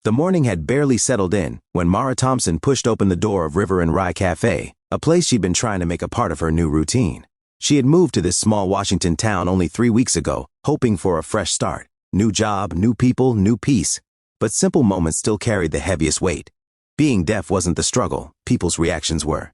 The morning had barely settled in when Mara Thompson pushed open the door of River and Rye Cafe, a place she'd been trying to make a part of her new routine. She had moved to this small Washington town only 3 weeks ago, hoping for a fresh start. New job, new people, new peace. But simple moments still carried the heaviest weight. Being deaf wasn't the struggle, people's reactions were.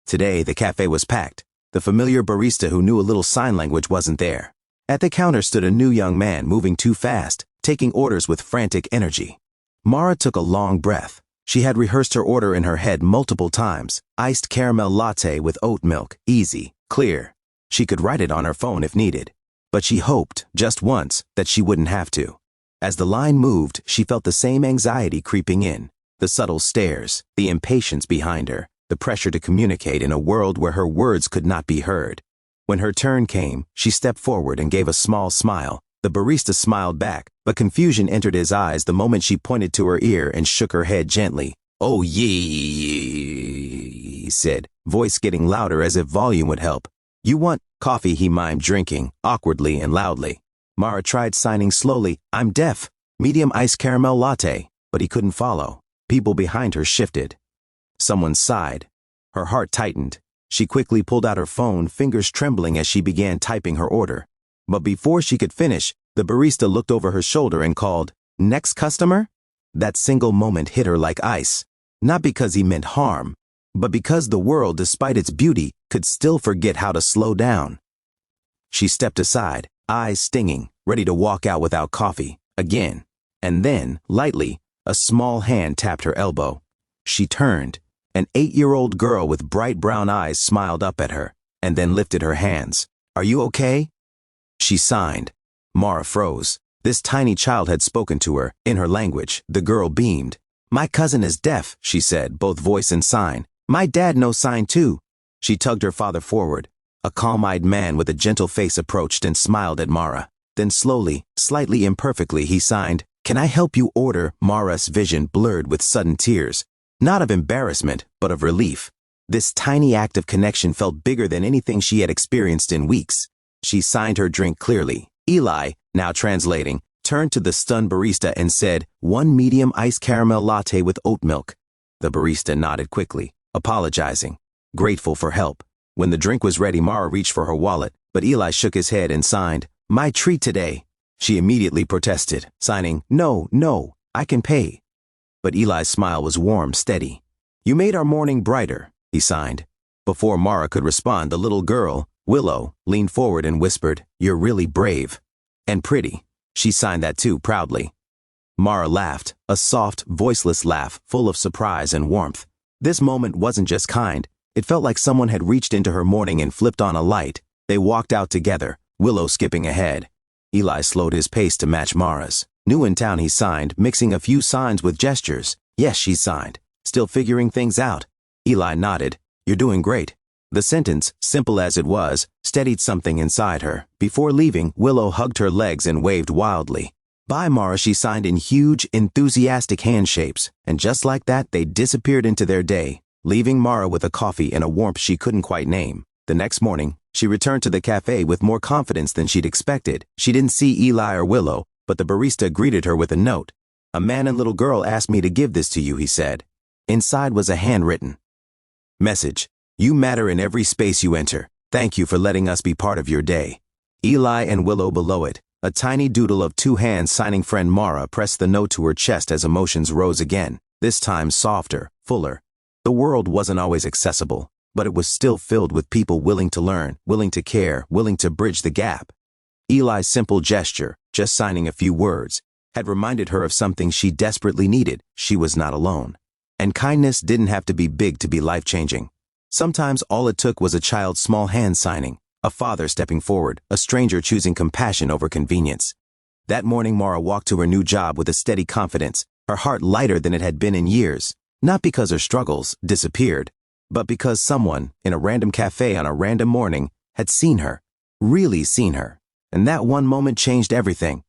Today, the cafe was packed. The familiar barista who knew a little sign language wasn't there. At the counter stood a new young man moving too fast, taking orders with frantic energy. Mara took a long breath. She had rehearsed her order in her head multiple times. Iced caramel latte with oat milk, easy, clear. She could write it on her phone if needed. But she hoped, just once, that she wouldn't have to. As the line moved, she felt the same anxiety creeping in. The subtle stares, the impatience behind her, the pressure to communicate in a world where her words could not be heard. When her turn came, she stepped forward and gave a small smile. The barista smiled back, but confusion entered his eyes the moment she pointed to her ear and shook her head gently. "Oh, yee," he said, voice getting louder as if volume would help. "You want coffee?" he mimed, drinking, awkwardly and loudly. Mara tried signing slowly, "I'm deaf. Medium iced caramel latte," but he couldn't follow. People behind her shifted. Someone sighed. Her heart tightened. She quickly pulled out her phone, fingers trembling as she began typing her order. But before she could finish, the barista looked over her shoulder and called, "Next customer?" That single moment hit her like ice. Not because he meant harm, but because the world, despite its beauty, could still forget how to slow down. She stepped aside, eyes stinging, ready to walk out without coffee, again. And then, lightly, a small hand tapped her elbow. She turned. An 8-year-old girl with bright brown eyes smiled up at her, and then lifted her hands. "Are you okay?" She signed. Mara froze. This tiny child had spoken to her, in her language. The girl beamed. "My cousin is deaf," she said, both voice and sign. "My dad knows sign too." She tugged her father forward. A calm-eyed man with a gentle face approached and smiled at Mara. Then slowly, slightly imperfectly, he signed, "Can I help you order?" Mara's vision blurred with sudden tears. Not of embarrassment, but of relief. This tiny act of connection felt bigger than anything she had experienced in weeks. She signed her drink clearly. Eli, now translating, turned to the stunned barista and said, "1 medium iced caramel latte with oat milk." The barista nodded quickly, apologizing, grateful for help. When the drink was ready, Mara reached for her wallet, but Eli shook his head and signed, "My treat today." She immediately protested, signing, "No, I can pay." But Eli's smile was warm, steady. "You made our morning brighter," he signed. Before Mara could respond, the little girl, Willow, leaned forward and whispered, "You're really brave." And pretty. She signed that too, proudly. Mara laughed, a soft, voiceless laugh, full of surprise and warmth. This moment wasn't just kind. It felt like someone had reached into her morning and flipped on a light. They walked out together, Willow skipping ahead. Eli slowed his pace to match Mara's. New in town, he signed, mixing a few signs with gestures. "Yes," she signed, still figuring things out. Eli nodded. "You're doing great." The sentence, simple as it was, steadied something inside her. Before leaving, Willow hugged her legs and waved wildly. "Bye, Mara," she signed in huge, enthusiastic handshakes, and just like that, they disappeared into their day, leaving Mara with a coffee and a warmth she couldn't quite name. The next morning, she returned to the cafe with more confidence than she'd expected. She didn't see Eli or Willow, but the barista greeted her with a note. "A man and little girl asked me to give this to you," he said. Inside was a handwritten message. "You matter in every space you enter. Thank you for letting us be part of your day." Eli and Willow below it. A tiny doodle of 2 hands signing friend Mara pressed the note to her chest as emotions rose again, this time softer, fuller. The world wasn't always accessible, but it was still filled with people willing to learn, willing to care, willing to bridge the gap. Eli's simple gesture, just signing a few words, had reminded her of something she desperately needed. She was not alone. And kindness didn't have to be big to be life-changing. Sometimes all it took was a child's small hand signing, a father stepping forward, a stranger choosing compassion over convenience. That morning, Mara walked to her new job with a steady confidence, her heart lighter than it had been in years, not because her struggles disappeared, but because someone, in a random cafe on a random morning, had seen her, really seen her. And that one moment changed everything.